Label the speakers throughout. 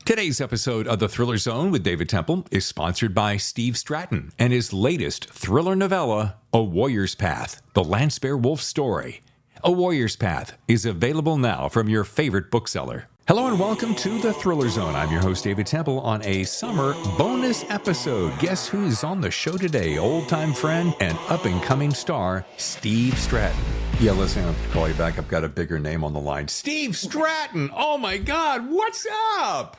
Speaker 1: Today's episode of The Thriller Zone with David Temple is sponsored by Steve Stratton and his latest thriller novella, A Warrior's Path, The Landsbear Wolf Story. A Warrior's Path is available now from your favorite bookseller. Hello and welcome to The Thriller Zone. I'm your host, David Temple, on a summer bonus episode. Guess who's on the show today? Old-time friend and up-and-coming star, Steve Stratton. Yeah, listen, I'll call you back. I've got a bigger name on the line. Steve Stratton! Oh my God, what's up?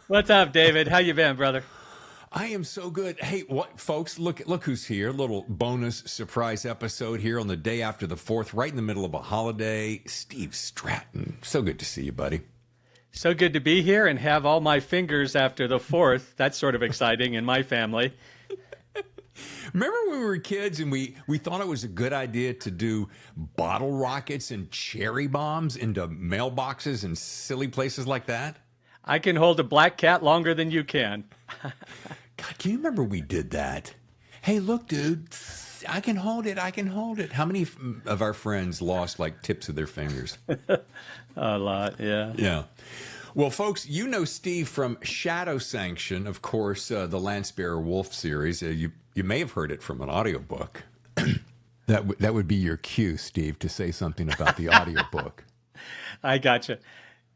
Speaker 2: What's up, David? How you been, brother?
Speaker 1: I am so good. Hey, what, folks, look who's here. A little bonus surprise episode here on the day after the 4th, right in the middle of a holiday. Steve Stratton. So good to see you, buddy.
Speaker 2: So good to be here and have all my fingers after the 4th. That's sort of exciting in my family.
Speaker 1: Remember when we were kids and we thought it was a good idea to do bottle rockets and cherry bombs into mailboxes and silly places like that?
Speaker 2: I can hold a black cat longer than you can.
Speaker 1: God, can you remember we did that? Hey, look, dude, I can hold it. How many of our friends lost like tips of their fingers?
Speaker 2: A lot, yeah.
Speaker 1: Yeah. Well, folks, you know Steve from Shadow Sanction, of course, the Landsbear Wolf series. You may have heard it from an audiobook. That would be your cue, Steve, to say something about the audiobook.
Speaker 2: I gotcha.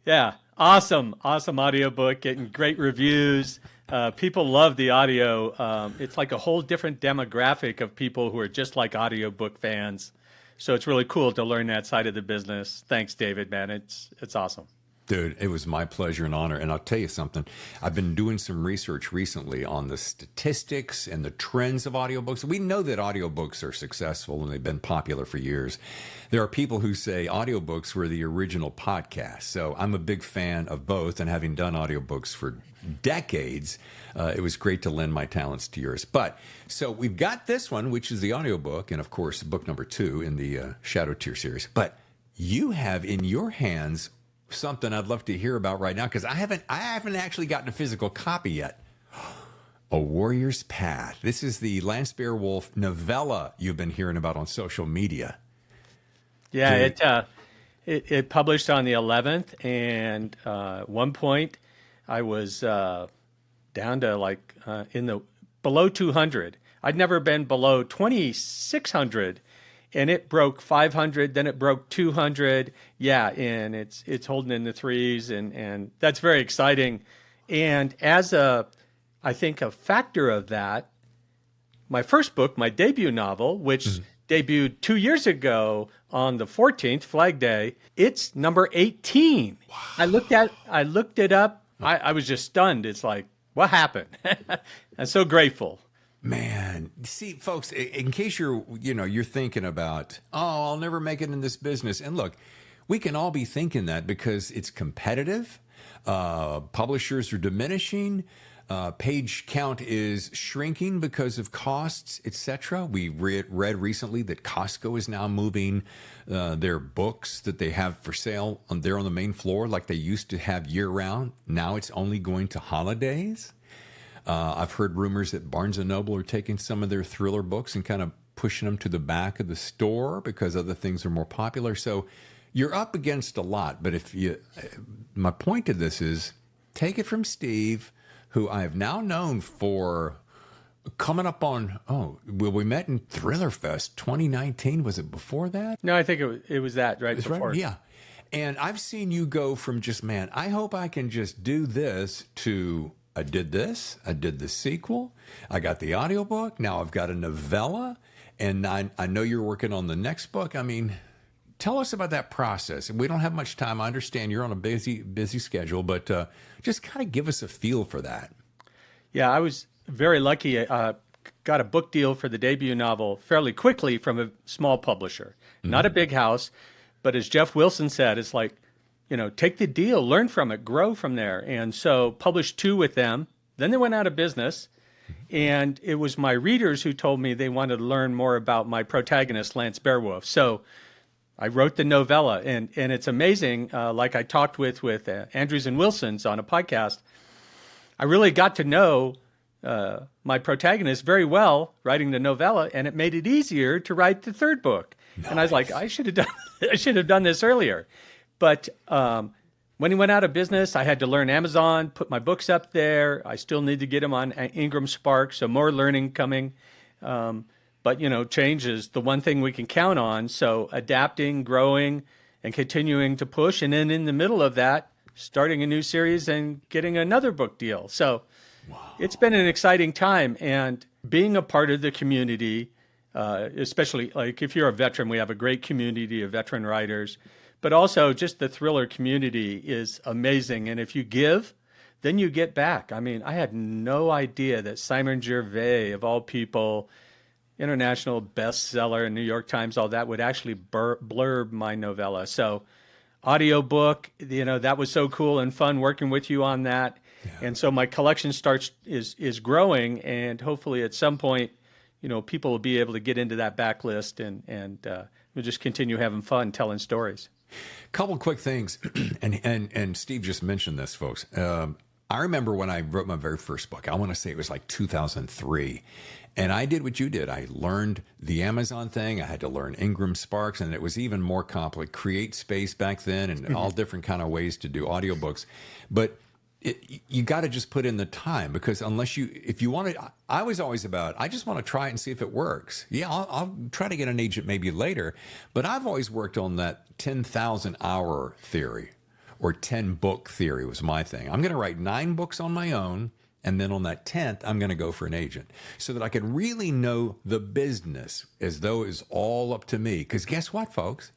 Speaker 2: Yeah, awesome audiobook, getting great reviews. People love the audio. It's like a whole different demographic of people who are just like audiobook fans. So it's really cool to learn that side of the business. Thanks, David, man. It's awesome.
Speaker 1: Dude, it was my pleasure and honor. And I'll tell you something. I've been doing some research recently on the statistics and the trends of audiobooks. We know that audiobooks are successful and they've been popular for years. There are people who say audiobooks were the original podcast. So I'm a big fan of both. And having done audiobooks for decades, it was great to lend my talents to yours. But so we've got this one, which is the audiobook. And of course, book number 2 in the Shadow Tier series. But you have in your hands something I'd love to hear about right now, because I haven't actually gotten a physical copy yet. A Warrior's Path. This is the Landsbear Wolf novella you've been hearing about on social media.
Speaker 2: Yeah, it published on the 11th, and at one point I was down to like in the below 200. I'd never been below 2,600. And it broke 500, then it broke 200. Yeah, and it's holding in the threes, and that's very exciting. And as I think a factor of that, my first book, my debut novel, which debuted 2 years ago on the 14th, Flag Day, it's number 18. Wow. I looked it up. I was just stunned. It's like, what happened? I'm so grateful.
Speaker 1: Man, see, folks, in case you're thinking about, I'll never make it in this business. And look, we can all be thinking that because it's competitive. Publishers are diminishing. Page count is shrinking because of costs, etc. We read recently that Costco is now moving their books that they have for sale on the main floor like they used to have year-round. Now it's only going to holidays. I've heard rumors that Barnes & Noble are taking some of their thriller books and kind of pushing them to the back of the store because other things are more popular. So you're up against a lot. But my point to this is take it from Steve, who I have now known for coming up on, we met in Thriller Fest 2019. Was it before that?
Speaker 2: No, I think it was that right before.
Speaker 1: Right? Yeah. And I've seen you go from just, man, I hope I can just do this to I did this, I did the sequel, I got the audiobook, now I've got a novella, and I know you're working on the next book. I mean, tell us about that process. We don't have much time. I understand you're on a busy schedule, but just kind of give us a feel for that.
Speaker 2: Yeah, I was very lucky. Got a book deal for the debut novel fairly quickly from a small publisher. Not a big house, but as Jeff Wilson said, it's like, take the deal, learn from it, grow from there. And so published 2 with them. Then they went out of business. And it was my readers who told me they wanted to learn more about my protagonist, Landsbear Wolf. So I wrote the novella. And it's amazing, like I talked with Andrews and Wilson's on a podcast, I really got to know my protagonist very well writing the novella, and it made it easier to write the 3rd book. Nice. And I was like, I should have done this earlier. But when he went out of business, I had to learn Amazon, put my books up there. I still need to get them on Ingram Spark, so more learning coming. But, change is the one thing we can count on. So adapting, growing, and continuing to push. And then in the middle of that, starting a new series and getting another book deal. So It's been an exciting time. And being a part of the community, especially like if you're a veteran, we have a great community of veteran writers. But also just the thriller community is amazing. And if you give, then you get back. I mean, I had no idea that Simon Gervais, of all people, international bestseller, New York Times, all that, would actually blurb my novella. So audiobook, that was so cool and fun working with you on that. Yeah. And so my collection is growing, and hopefully at some point, people will be able to get into that backlist and we'll just continue having fun telling stories.
Speaker 1: Couple quick things, and Steve just mentioned this, folks. I remember when I wrote my very first book. I want to say it was like 2003, and I did what you did. I learned the Amazon thing. I had to learn Ingram Sparks, and it was even more complex. Create Space back then, and all different kind of ways to do audiobooks. But you got to just put in the time, because if you want to, I was always about, I just want to try it and see if it works. Yeah, I'll try to get an agent maybe later, but I've always worked on that 10,000 hour theory, or 10 book theory was my thing. I'm going to write 9 books on my own, and then on that 10th, I'm going to go for an agent so that I can really know the business as though it's all up to me. Because guess what, folks?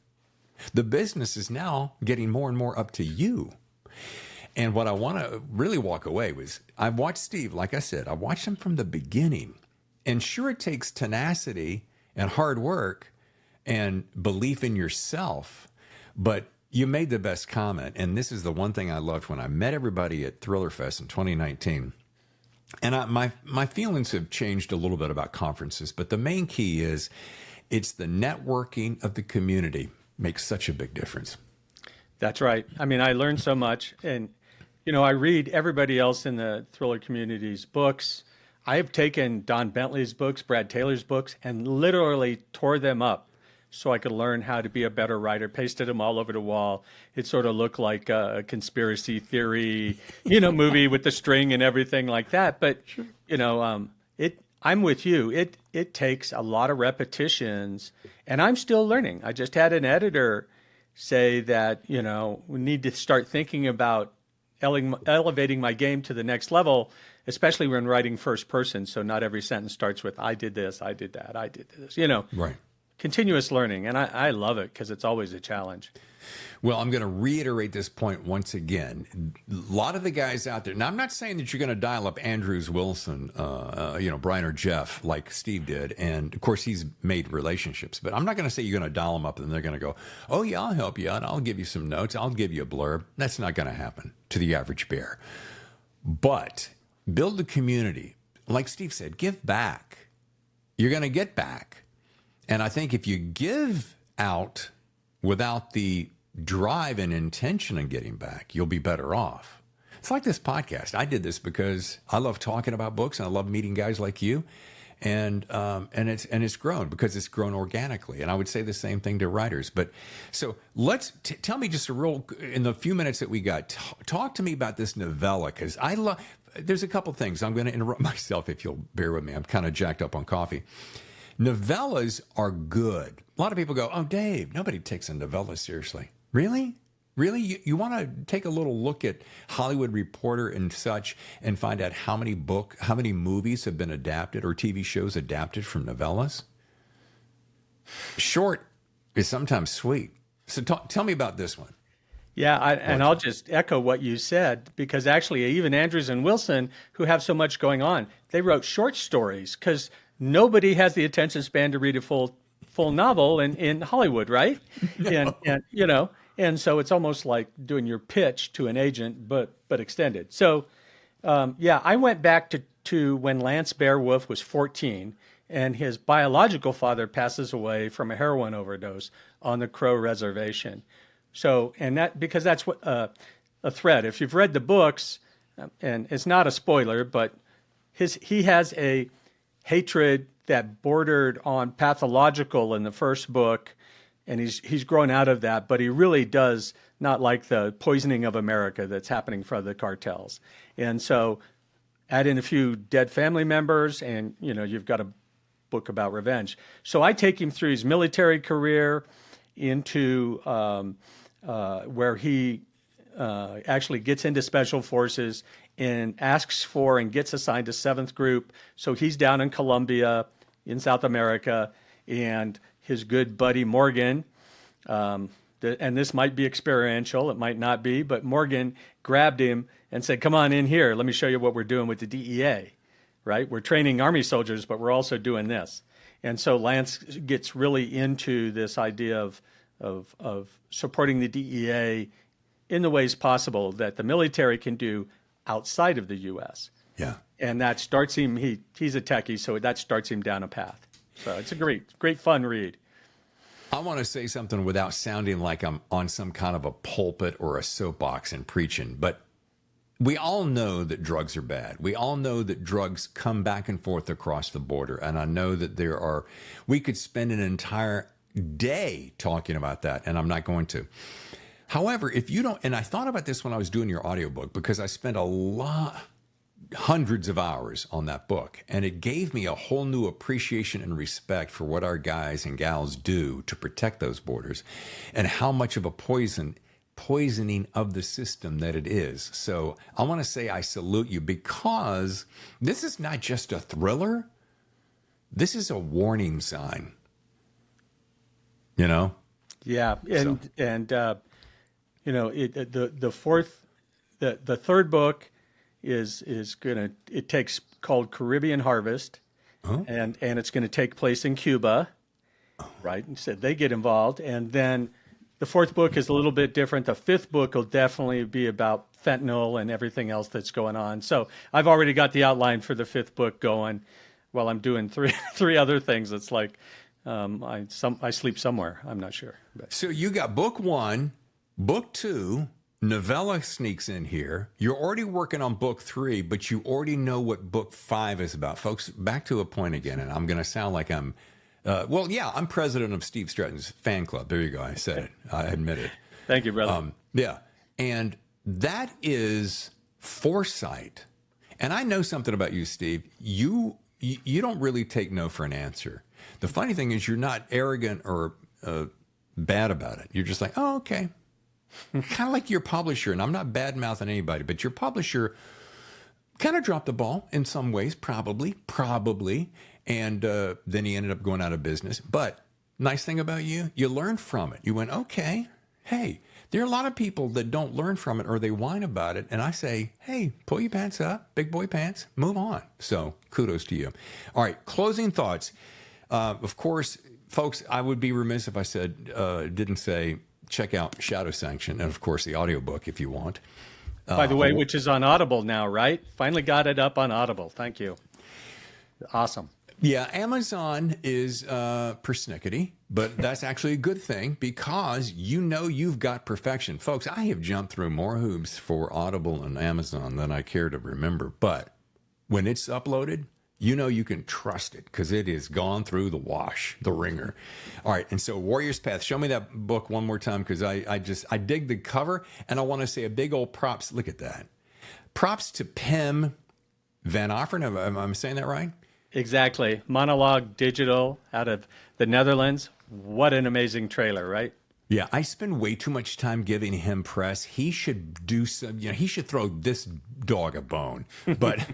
Speaker 1: The business is now getting more and more up to you. And what I want to really walk away was, I've watched Steve, like I said, I watched him from the beginning. And sure, it takes tenacity and hard work and belief in yourself. But you made the best comment. And this is the one thing I loved when I met everybody at Thriller Fest in 2019. And my feelings have changed a little bit about conferences. But the main key is it's the networking of the community makes such a big difference.
Speaker 2: That's right. I mean, I learned so much. And I read everybody else in the thriller community's books. I've taken Don Bentley's books, Brad Taylor's books, and literally tore them up so I could learn how to be a better writer, pasted them all over the wall. It sort of looked like a conspiracy theory, movie with the string and everything like that. But, I'm with you. It takes a lot of repetitions, and I'm still learning. I just had an editor say that, we need to start thinking about elevating my game to the next level, especially when writing first person. So not every sentence starts with, I did this, I did that, I did this,
Speaker 1: Right.
Speaker 2: Continuous learning. And I love it because it's always a challenge.
Speaker 1: Well, I'm going to reiterate this point once again. A lot of the guys out there, now I'm not saying that you're going to dial up Andrews Wilson, Brian or Jeff like Steve did. And of course, he's made relationships, but I'm not going to say you're going to dial them up and they're going to go, oh yeah, I'll help you out. I'll give you some notes. I'll give you a blurb. That's not going to happen to the average bear. But build a community. Like Steve said, give back. You're going to get back. And I think if you give out without the drive and intention of getting back, you'll be better off. It's like this podcast. I did this because I love talking about books and I love meeting guys like you. And it's grown because it's grown organically. And I would say the same thing to writers. But so let's tell me just in the few minutes that we got, talk to me about this novella, because there's a couple things. I'm going to interrupt myself if you'll bear with me. I'm kind of jacked up on coffee. Novellas are good. A lot of people go, oh, Dave, nobody takes a novella seriously. Really? Really? You want to take a little look at Hollywood Reporter and such and find out how many movies have been adapted or TV shows adapted from novellas? Short is sometimes sweet. So tell me about this one.
Speaker 2: Yeah, I'll just echo what you said, because actually even Andrews and Wilson, who have so much going on, they wrote short stories because nobody has the attention span to read a full novel in Hollywood, right? No. And so it's almost like doing your pitch to an agent, but extended. So, I went back to when Lance Beowulf was 14, and his biological father passes away from a heroin overdose on the Crow Reservation. So, because that's what a thread. If you've read the books, and it's not a spoiler, but he has a hatred that bordered on pathological in the first book, and he's grown out of that, but he really does not like the poisoning of America that's happening for the cartels. And so add in a few dead family members and, you've got a book about revenge. So I take him through his military career into where he actually gets into special forces and asks for and gets assigned to 7th Group. So he's down in Colombia in South America, and his good buddy Morgan, and this might be experiential, it might not be, but Morgan grabbed him and said, come on in here, let me show you what we're doing with the DEA, right? We're training Army soldiers, but we're also doing this. And so Lance gets really into this idea of supporting the DEA in the ways possible that the military can do outside of the U.S.
Speaker 1: Yeah.
Speaker 2: And that starts him, he's a techie, so that starts him down a path. So it's a great fun read.
Speaker 1: I want to say something without sounding like I'm on some kind of a pulpit or a soapbox and preaching, but we all know that drugs are bad. We all know that drugs come back and forth across the border. And I know that we could spend an entire day talking about that, and I'm not going to. However, if you don't, and I thought about this when I was doing your audiobook, because I spent hundreds of hours on that book, and it gave me a whole new appreciation and respect for what our guys and gals do to protect those borders and how much of a poisoning of the system that it is. So I want to say I salute you, because this is not just a thriller. This is a warning sign.
Speaker 2: Yeah. The third book is called Caribbean Harvest, and it's going to take place in Cuba, right? And so they get involved, and then the fourth book is a little bit different. The fifth book will definitely be about fentanyl and everything else that's going on. So I've already got the outline for the fifth book going, while I'm doing three other things. It's like I sleep somewhere. I'm not sure. But.
Speaker 1: So you got book 1, book 2. Novella sneaks in here. You're already working on book 3, but you already know what book 5 is about. Folks, back to a point again, and I'm going to sound like I'm president of Steve Stratton's fan club. There you go. I said it. I admit it.
Speaker 2: Thank you, brother.
Speaker 1: Yeah. And that is foresight. And I know something about you, Steve. You don't really take no for an answer. The funny thing is you're not arrogant or bad about it. You're just like, oh, okay. Kind of like your publisher, and I'm not bad-mouthing anybody, but your publisher kind of dropped the ball in some ways, probably, and then he ended up going out of business. But nice thing about you learned from it. You went, okay, hey, there are a lot of people that don't learn from it or they whine about it, and I say, hey, pull your pants up, big boy pants, move on. So kudos to you. All right, closing thoughts. Of course, folks, I would be remiss if I didn't say, check out Shadow Sanction, and of course the audiobook if you want.
Speaker 2: By the way, which is on Audible now, right? Finally got it up on Audible. Thank you. Awesome.
Speaker 1: Yeah, Amazon is persnickety, but that's actually a good thing, because you've got perfection. Folks, I have jumped through more hoops for Audible and Amazon than I care to remember, but when it's uploaded, you can trust it, because it is gone through the ringer. All right, and so Warrior's Path. Show me that book one more time, because I dig the cover, and I want to say a big old props. Look at that. Props to Pim Van Offeren. Am I saying that right?
Speaker 2: Exactly. Monologue Digital out of the Netherlands. What an amazing trailer, right?
Speaker 1: Yeah, I spend way too much time giving him press. He should do some, he should throw this dog a bone. But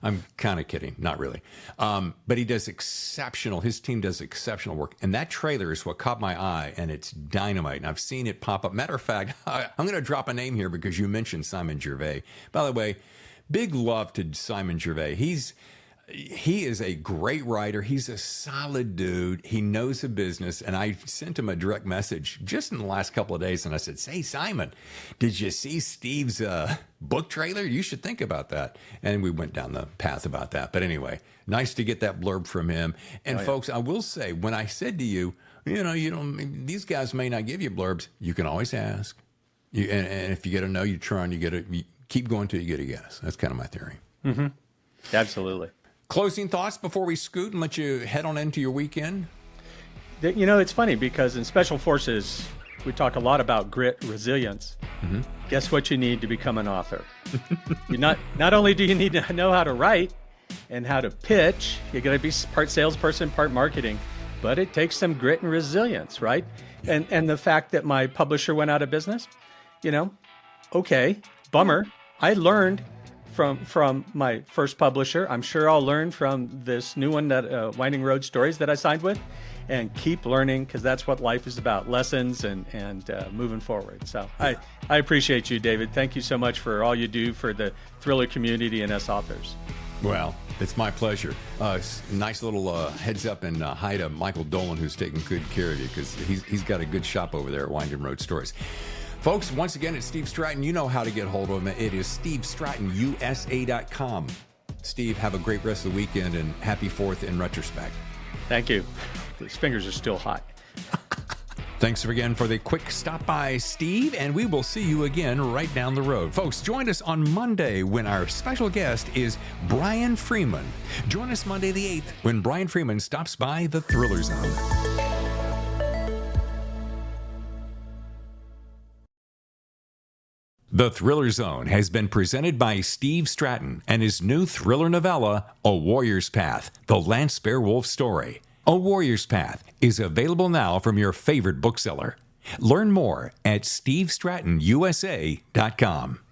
Speaker 1: I'm kind of kidding, not really. But he does his team does exceptional work. And that trailer is what caught my eye, and it's dynamite. And I've seen it pop up. Matter of fact, I'm going to drop a name here because you mentioned Simon Gervais. By the way, big love to Simon Gervais. He is a great writer. He's a solid dude. He knows the business. And I sent him a direct message just in the last couple of days. And I said, hey, Simon, did you see Steve's book trailer? You should think about that. And we went down the path about that. But anyway, nice to get that blurb from him. And folks, I will say, when I said to you, these guys may not give you blurbs, you can always ask. And if you get a no, you try, and you keep going till you get a yes. That's kind of my theory.
Speaker 2: Mm-hmm. Absolutely.
Speaker 1: Closing thoughts before we scoot and let you head on into your weekend?
Speaker 2: It's funny because in Special Forces, we talk a lot about grit, resilience. Guess what you need to become an author? You not only do you need to know how to write and how to pitch, you're going to be part salesperson, part marketing, but it takes some grit and resilience, right? And the fact that my publisher went out of business, okay, bummer. I learned from my first publisher. I'm sure I'll learn from this new one, that Winding Road Stories that I signed with, and keep learning, because that's what life is about, lessons and moving forward. So I appreciate you, David. Thank you so much for all you do for the thriller community and us authors.
Speaker 1: Well, it's my pleasure. Nice little heads up and hi to Michael Dolan, who's taking good care of you, because he's got a good shop over there at Winding Road Stories. Folks, once again, it's Steve Stratton. You know how to get hold of him. It is SteveStrattonUSA.com. Steve, have a great rest of the weekend, and happy 4th in retrospect.
Speaker 2: Thank you. These fingers are still hot.
Speaker 1: Thanks again for the quick stop by, Steve, and we will see you again right down the road. Folks, join us on Monday when our special guest is Brian Freeman. Join us Monday the 8th when Brian Freeman stops by the Thriller Zone. The Thriller Zone has been presented by Steve Stratton and his new thriller novella, A Warrior's Path, The Lance Bearwolf Story. A Warrior's Path is available now from your favorite bookseller. Learn more at SteveStrattonUSA.com.